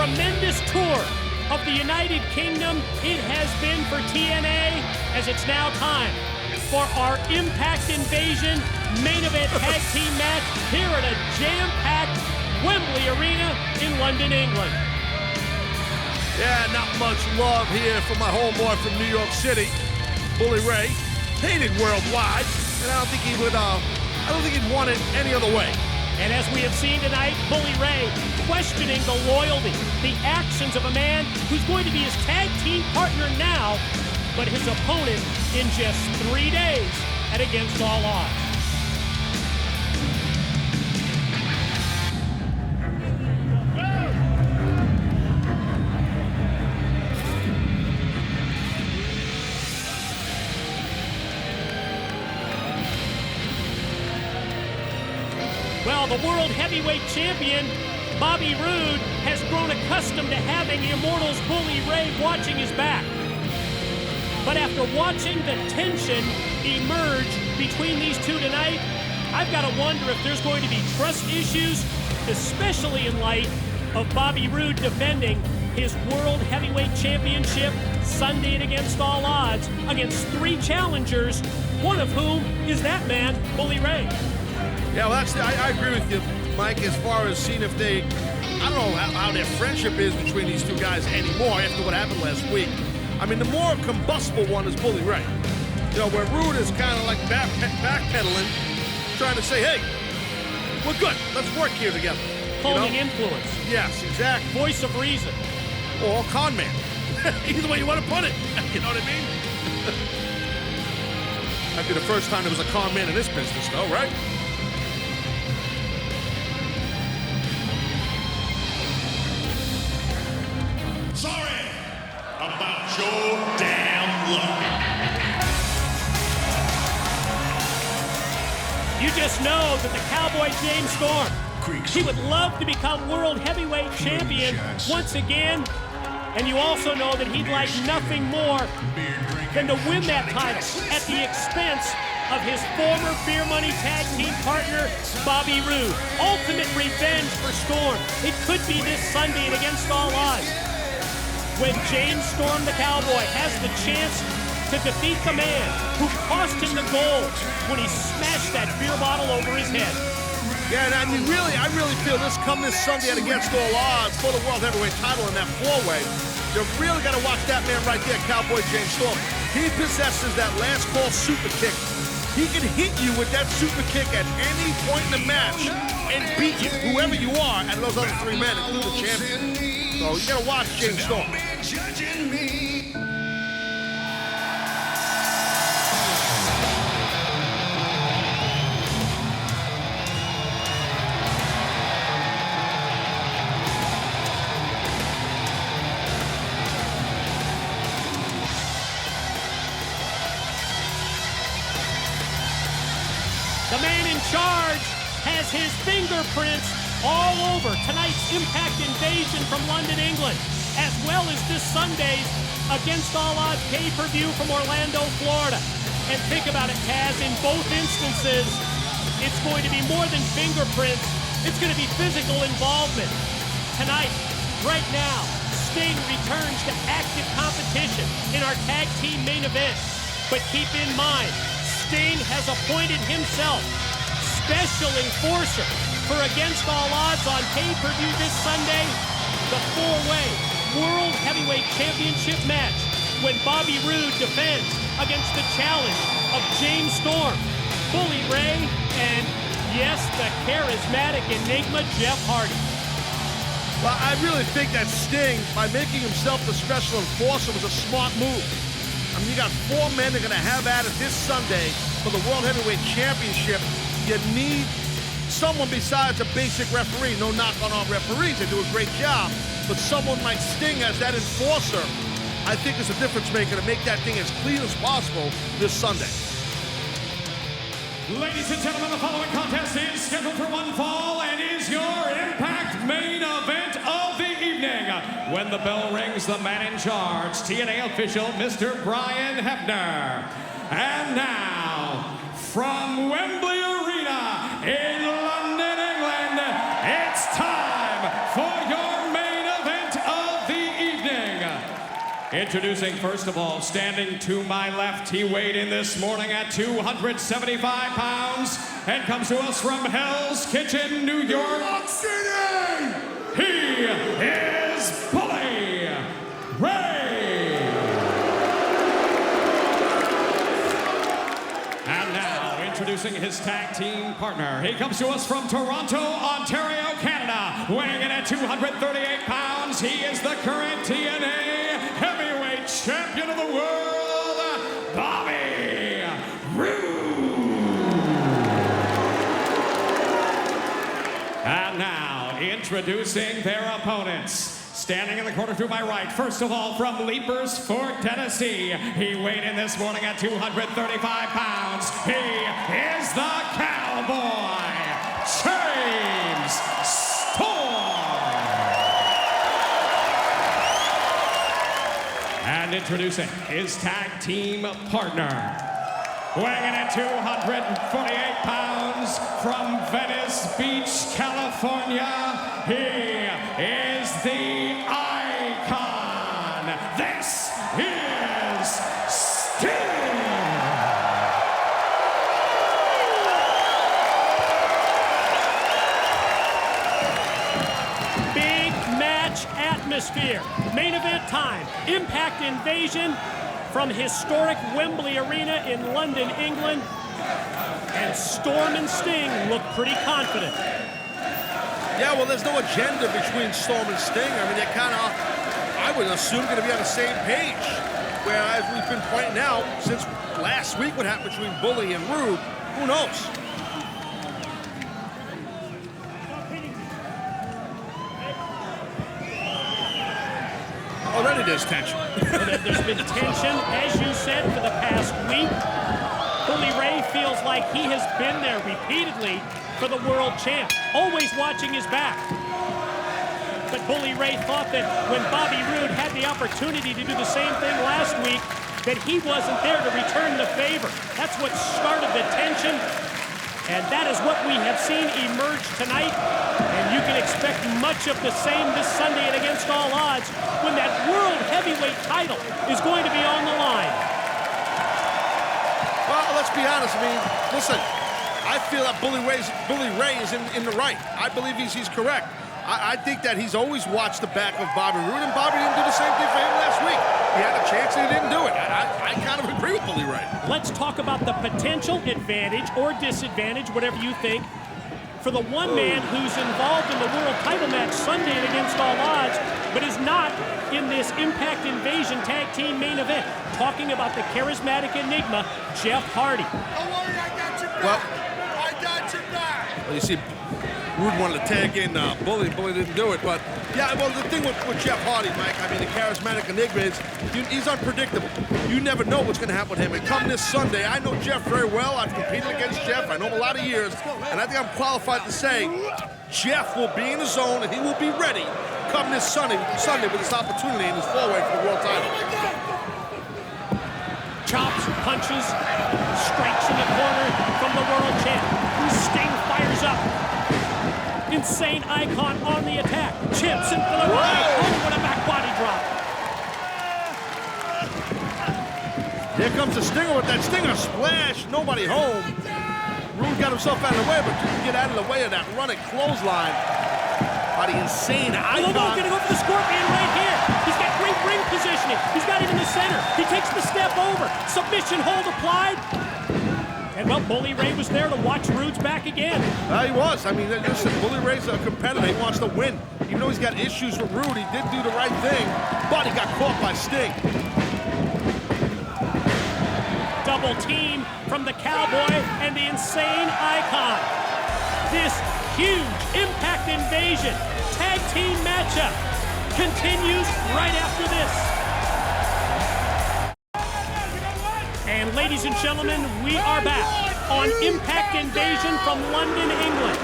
tremendous tour of the United Kingdom it has been for TNA, as it's now time for our Impact Invasion main event tag team match here at a jam-packed Wembley Arena in London, England. Yeah, not much love here for my homeboy from New York City, Bully Ray. Hated worldwide, and I don't think he'd want it any other way. And as we have seen tonight, Bully Ray questioning the loyalty, the actions of a man who's going to be his tag team partner now, but his opponent in just 3 days at Against All Odds. Well, the World Heavyweight Champion, Bobby Roode, has grown accustomed to having the Immortals Bully Ray watching his back. But after watching the tension emerge between these two tonight, I've got to wonder if there's going to be trust issues, especially in light of Bobby Roode defending his World Heavyweight Championship Sunday at Against All Odds against 3 challengers, one of whom is that man, Bully Ray. Yeah, well, I agree with you, Mike, as far as seeing if they, I don't know how their friendship is between these two guys anymore after what happened last week. I mean, the more combustible one is Bully Ray. You know, where Roode is kind of like backpedaling, trying to say, hey, we're good, let's work here together. Calming influence. Yes, exactly. Voice of reason. Or con man. Either way you want to put it. You know what I mean? That'd be the first time there was a con man in this business, though, right? Sorry about your damn luck. You just know that the Cowboy James Storm, he would love to become World Heavyweight Champion once again. And you also know that he'd like nothing more than to win that title at the expense of his former Beer Money tag team partner, Bobby Roode. Ultimate revenge for Storm. It could be this Sunday and Against All Odds, when James Storm the Cowboy has the chance to defeat the man who cost him the gold when he smashed that beer bottle over his head. Yeah, and I mean, I really feel this Sunday at Against All Odds for the World Heavyweight title in that 4-way. You really got to watch that man right there, Cowboy James Storm. He possesses that last call super kick. He can hit you with that super kick at any point in the match and beat you, whoever you are, and those other 3 men, including the champion. So you got to watch James Storm. The man in charge has his fingerprints all over tonight's Impact Invasion from London, England, as well as this Sunday's Against All Odds pay-per-view from Orlando, Florida. And think about it, Taz, in both instances, it's going to be more than fingerprints. It's going to be physical involvement. Tonight, right now, Sting returns to active competition in our tag team main event. But keep in mind, Sting has appointed himself special enforcer for Against All Odds on pay-per-view this Sunday, the 4-way World Heavyweight Championship match, when Bobby Roode defends against the challenge of James Storm, Bully Ray, and yes, the charismatic enigma Jeff Hardy. Well, I really think that Sting, by making himself the special enforcer, was a smart move. I mean, you got 4 men that are going to have at it this Sunday for the World Heavyweight Championship. You need someone besides a basic referee. No knock on our referees. They do a great job. But someone like Sting as that enforcer, I think is a difference maker to make that thing as clean as possible this Sunday. Ladies and gentlemen, the following contest is scheduled for one fall and is your Impact main event of the evening. When the bell rings, the man in charge, TNA official, Mr. Brian Hebner. And now, from Wembley Arena in London, England, it's time for your main event Introducing, first of all, standing to my left, he weighed in this morning at 275 pounds and comes to us from Hell's Kitchen, New York City. He is Bully Ray. And now, introducing his tag team partner, he comes to us from Toronto, Ontario, Canada, weighing in at 238 pounds. He is the current TNA heavyweight champion of the world, Bobby Roode. And now, introducing their opponents. Standing in the corner to my right, first of all, from Leapers Fort, Tennessee. He weighed in this morning at 235 pounds. He is the Cowboy, James Storm. And introducing his tag team partner, weighing in at 248 pounds from Venice Beach, California, he is the Icon. This is Sting. Big match atmosphere. Main event time. Impact Invasion from historic Wembley Arena in London, England. And Storm and Sting look pretty confident. Yeah, well, there's no agenda between Storm and Sting. I mean, they're kind of, I would assume, going to be on the same page. Whereas we've been pointing out since last week what happened between Bully and Roode, who knows? Already there's tension. There's been tension, as you said, for the past week. Bully Ray feels like he has been there repeatedly for the world champ, always watching his back. But Bully Ray thought that when Bobby Roode had the opportunity to do the same thing last week, that he wasn't there to return the favor. That's what started the tension, and that is what we have seen emerge tonight. And you can expect much of the same this Sunday at Against All Odds when that World Heavyweight title is going to be on the line. Well, let's be honest. I mean, listen, I feel that Bully Ray is in the right. I believe he's correct. I think that he's always watched the back of Bobby Roode, and Bobby didn't do the same thing for him last week. He had a chance and he didn't do it. I kind of agree with Bully Ray. Let's talk about the potential advantage or disadvantage, whatever you think, for the one man who's involved in the world title match Sunday at Against All Odds, but is not in this Impact Invasion tag team main event. Talking about the charismatic enigma, Jeff Hardy. Don't worry, I got your back. Well, I got your back. well, you see, Roode wanted to tag in Bully. Bully didn't do it, but yeah, well, the thing with Jeff Hardy, Mike, I mean, the charismatic enigma is he's unpredictable. You never know what's going to happen with him. And come this Sunday, I know Jeff very well. I've competed against Jeff. I know him a lot of years, and I think I'm qualified to say Jeff will be in the zone and he will be ready come this Sunday with this opportunity in his four-way for the world title. Chops, punches, strikes in the corner from the world champ. Sting fires up. Insane Icon on the attack. Chips in for the right. Oh, what a back body drop. Here comes the Stinger with that Stinger splash. Nobody home. Roode got himself out of the way, but didn't get out of the way of that running clothesline by the Insane Icon. Lobo's gonna go for the Scorpion right here. He's got great ring positioning. He's got it in the center. He takes the step over. Submission hold applied. And, well, Bully Ray was there to watch Roode's back again. He was. I mean, listen, Bully Ray's a competitor. He wants to win. Even though he's got issues with Roode, he did do the right thing, but he got caught by Sting. Double team from the Cowboy and the Insane Icon. This huge Impact Invasion tag team matchup continues right after this. And ladies and gentlemen, we are back on Impact Invasion from London, England.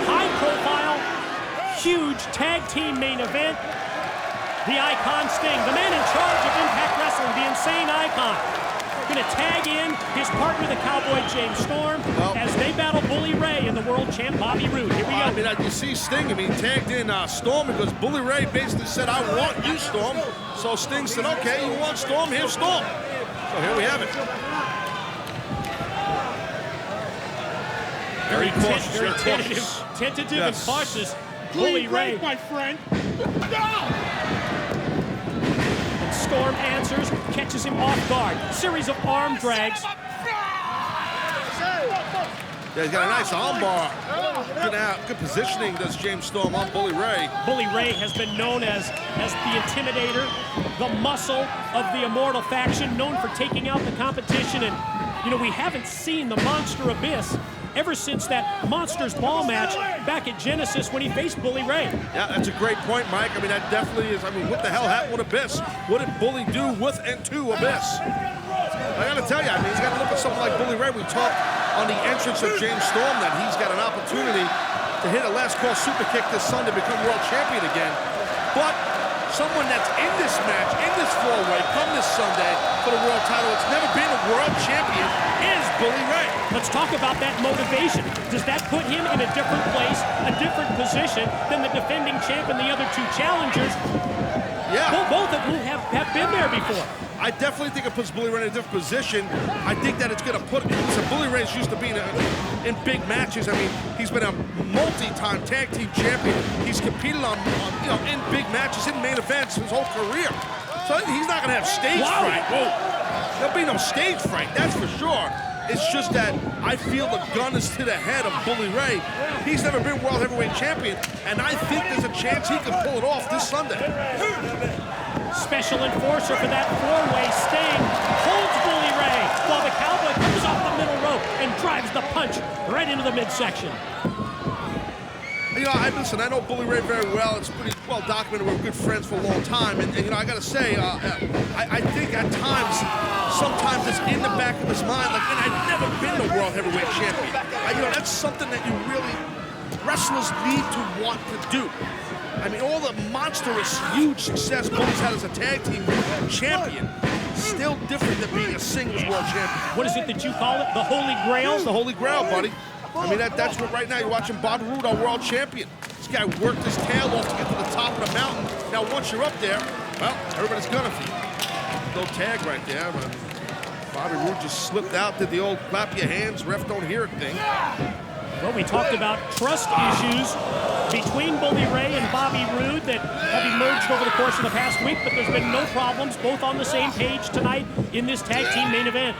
High profile, huge tag team main event. The Icon Sting, the man in charge of Impact Wrestling, the Insane Icon, going to tag in his partner, the Cowboy James Storm, as they battle Bully Ray and the world champ Bobby Roode. Here we go. I mean, you see Sting, tagged in Storm because Bully Ray basically said, I want you, Storm. So Sting said, okay, you want Storm? Here's Storm. So here we have it. Very cautious, very tentative and cautious. Bully Ray, my friend. And Storm answers, catches him off guard. Series of arm drags. Yeah, he's got a nice arm bar. Good positioning does James Storm on Bully Ray. Bully Ray has been known as the intimidator, the muscle of the Immortal faction, known for taking out the competition. And, you know, we haven't seen the Monster Abyss ever since that Monsters Ball match back at Genesis when he faced Bully Ray. Yeah, that's a great point, Mike. I mean, that definitely is. I mean, what the hell happened with Abyss? What did Bully do with and to Abyss? I gotta tell you, I mean, he's got to look at something like Bully Ray. We talked on the entrance of James Storm that he's got an opportunity to hit a last call super kick this Sunday, become world champion again. But someone that's in this match, in this four-way, come this Sunday for the world title, it's never been a world champion, is Bully Ray. Let's talk about that motivation. Does that put him in a different place, a different position than the defending champ and the other two challengers? Yeah. Both of whom have been there before. I definitely think it puts Bully Ray in a different position. I think that it's going to put... So Bully Ray's used to being in big matches. I mean, he's been a multi-time tag team champion. He's competed on in big matches, in main events his whole career. So he's not going to have stage fright. Whoa. There'll be no stage fright, that's for sure. It's just that I feel the gun is to the head of Bully Ray. He's never been World Heavyweight Champion, and I think there's a chance he can pull it off this Sunday. Special enforcer for that four-way. Sting holds Bully Ray while the Cowboy comes off the middle rope and drives the punch right into the midsection. You know, I know Bully Ray very well. It's pretty well documented. We're good friends for a long time. And you know, I got to say, I think at times, sometimes it's in the back of his mind, like, man, I've never been the World Heavyweight Champion. You know, that's something that you really, wrestlers need to want to do. I mean, all the monstrous, huge success Bully's had as a tag team champion, still different than being a singles world champion. What is it that you call it? The Holy Grail? It's the Holy Grail, buddy. I mean, that's what right now you're watching Bobby Roode, our world champion. This guy worked his tail off to get to the top of the mountain. Now, once you're up there, well, everybody's gunning for you. No tag right there, but Bobby Roode just slipped out, did the old clap your hands, ref don't hear it thing. Well, we talked about trust issues between Bully Ray and Bobby Roode that have emerged over the course of the past week, but there's been no problems, both on the same page tonight in this tag team main event.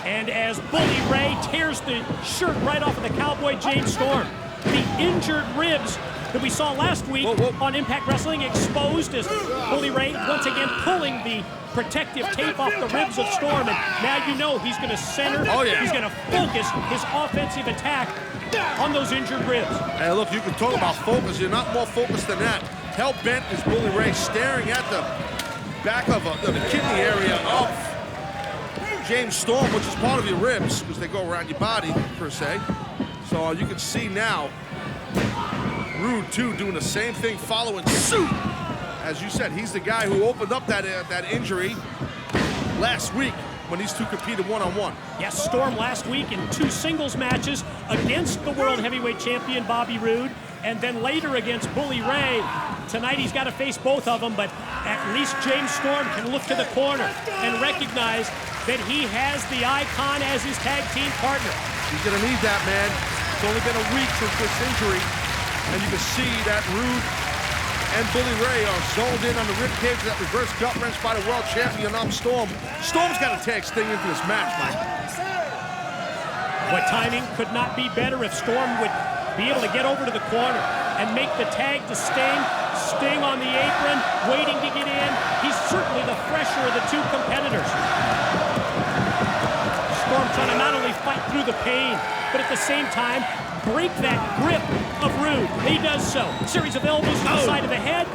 And as Bully Ray tears the shirt right off of the Cowboy James Storm, the injured ribs that we saw last week on Impact Wrestling exposed as Bully Ray once again pulling the protective tape off the ribs of Storm. And now you know he's going to center, he's going to focus his offensive attack on those injured ribs. Hey, look, you can talk about focus. You're not more focused than that. Hell-bent is Bully Ray staring at the back of the kidney area of James Storm, which is part of your ribs, because they go around your body, per se. So you can see now Roode, too, doing the same thing, following suit. As you said, he's the guy who opened up that injury last week when these two competed one-on-one. Yes, Storm last week in 2 singles matches against the World Heavyweight Champion Bobby Roode, and then later against Bully Ray. Tonight he's got to face both of them, but at least James Storm can look to the corner and recognize that he has the Icon as his tag team partner. He's going to need that, man. It's only been a week since this injury, and you can see that Roode and Bully Ray are zoned in on the ribcage of that reverse gut wrench by the world champion Storm. Storm's got to tag Sting into this match, Mike. What timing could not be better if Storm would be able to get over to the corner and make the tag to Sting. Sting on the apron, waiting to get in. He's certainly the fresher of the 2 competitors. Storm trying to not only fight through the pain, but at the same time, break that grip of Roode. He does so. Series of elbows to the side of the head,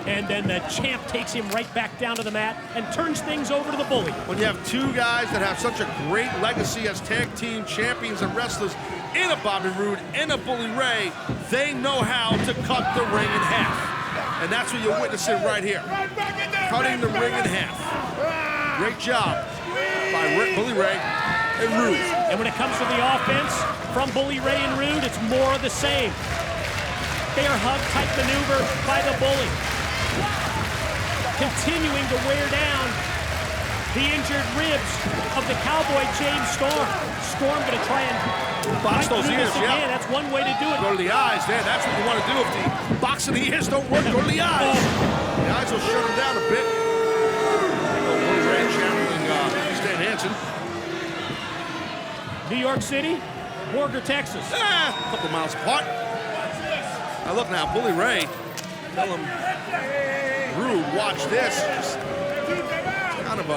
and then the champ takes him right back down to the mat and turns things over to the Bully. When you have 2 guys that have such a great legacy as tag team champions and wrestlers in a Bobby Roode and a Bully Ray, they know how to cut the ring in half. And that's what you're witnessing right here. Cutting the ring in half. Great job by by Bully Ray and Roode. And when it comes to the offense from Bully Ray and Roode, it's more of the same. Bear hug type maneuver by the Bully. Continuing to wear down the injured ribs of the Cowboy James Storm. Storm going to try and box those ears, again. That's one way to do it. Go to the eyes there. That's what you want to do. If the boxing the ears don't work, go to the eyes. The eyes will shut him down a bit. Bully Ray channeling Stan Hansen. New York City, Borger, Texas. A couple miles apart. Now look now, Bully Ray. Tell him, Roode, watch this. Just kind of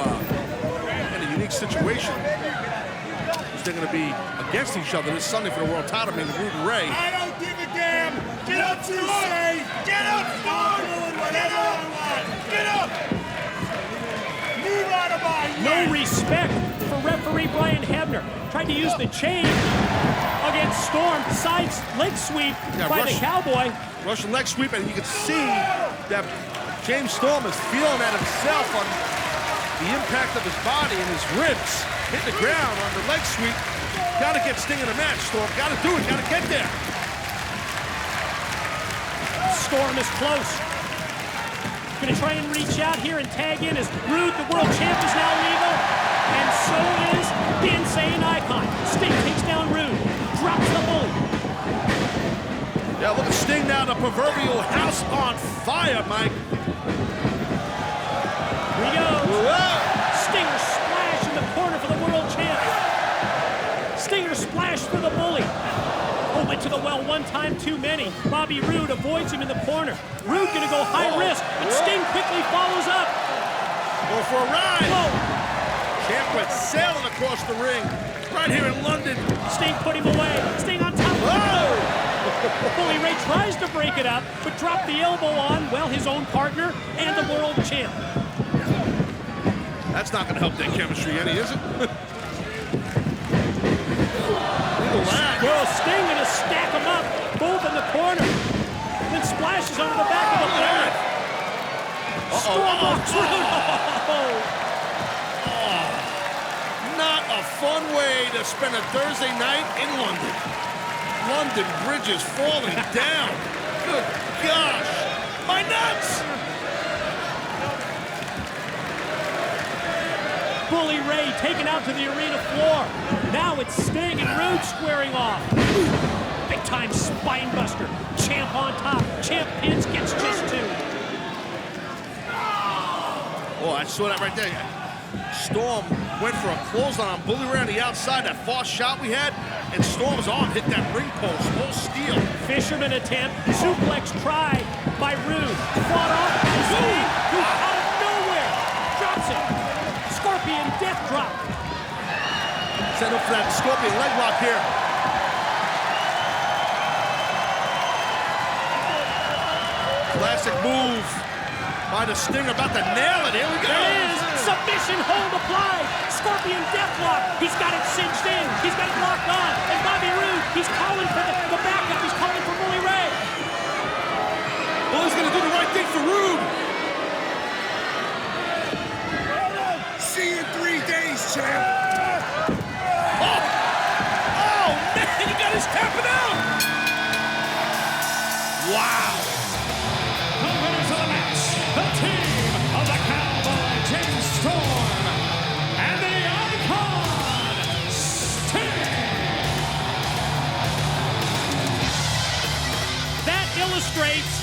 in a unique situation. They're going to be against each other this Sunday for the world title, Roode and Ray. I don't give a damn. Get up, say. Get up, Storm. Get up. Get up. Move out of my way. No respect for referee Brian Hebner. Tried to use the chain against Storm. Sides leg sweep by the Cowboy. Russian leg sweep, and you can see that James Storm is feeling that himself on the impact of his body and his ribs. Hit the ground on the leg sweep. Got to get Sting in the match, Storm. Got to do it. Got to get there. Storm is close. Going to try and reach out here and tag in as Roode, the world champ, is now legal. And so is the Insane Icon. Sting takes down Roode. Drops the Bully. Yeah, look at Sting now. The proverbial house on fire, Mike. Here he goes. Whoa. Stinger splash in the corner for the world champ. Stinger splash for the Bully. Oh, went to the well one time too many. Bobby Roode avoids him in the corner. Roode gonna go high risk, but Sting quickly follows up. Go for a ride. Whoa. Champ went sailing across the ring. Right here in London. Sting put him away. Sting on top. Bully Ray tries to break it up, but dropped the elbow on, well, his own partner and the world champ. That's not going to help their chemistry any, is it? Well, Sting going to stack them up, both in the corner. Then splashes onto the back of the opponent. Storm walks Roode. Not a fun way to spend a Thursday night in London. London bridges falling down. Good gosh. My nuts! Bully Ray taken out to the arena floor. Now it's Sting and Roode squaring off. Big time spine buster. Champ on top. Champ pins, gets just two. Oh, I saw that right there. Storm went for a clothesline on Bully Ray on the outside. That far shot we had, and Storm's arm hit that ring post. Full steel. Fisherman attempt. Suplex try by Roode. Fought off by Sting, who out of nowhere drops it. Scorpion death drop. Set up for that Scorpion leg lock here. Classic move by the Stinger, about to nail it. Here we go. There it is. Submission hold applied. Scorpion death lock. He's got it cinched in. He's got it locked on. And Bobby Roode, he's calling for the backup. He's calling for Bully Ray. Bully's going to do the right thing for Roode. See you in 3 days, champ. Oh, man, he got his tapping out. Wow. The winners of the match, the team of the Cowboy James Storm and the Icon Sting. That illustrates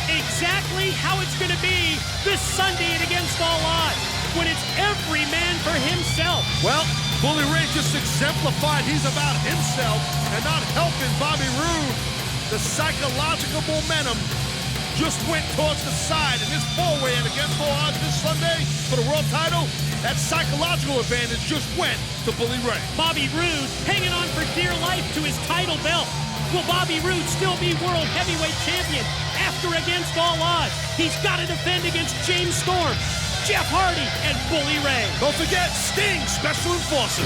exactly how it's going to be this Sunday at Against All Odds, when it's every man for himself. Well, Bully Ray just exemplified he's about himself and not helping Bobby Roode. The psychological momentum just went towards the side, and this four-way at Against All Odds this Sunday for the world title, that psychological advantage just went to Bully Ray. Bobby Roode hanging on for dear life to his title belt. Will Bobby Roode still be world heavyweight champion after Against All Odds? He's got to defend against James Storm, Jeff Hardy, and Bully Ray. Don't forget, Sting, Special Enforcer.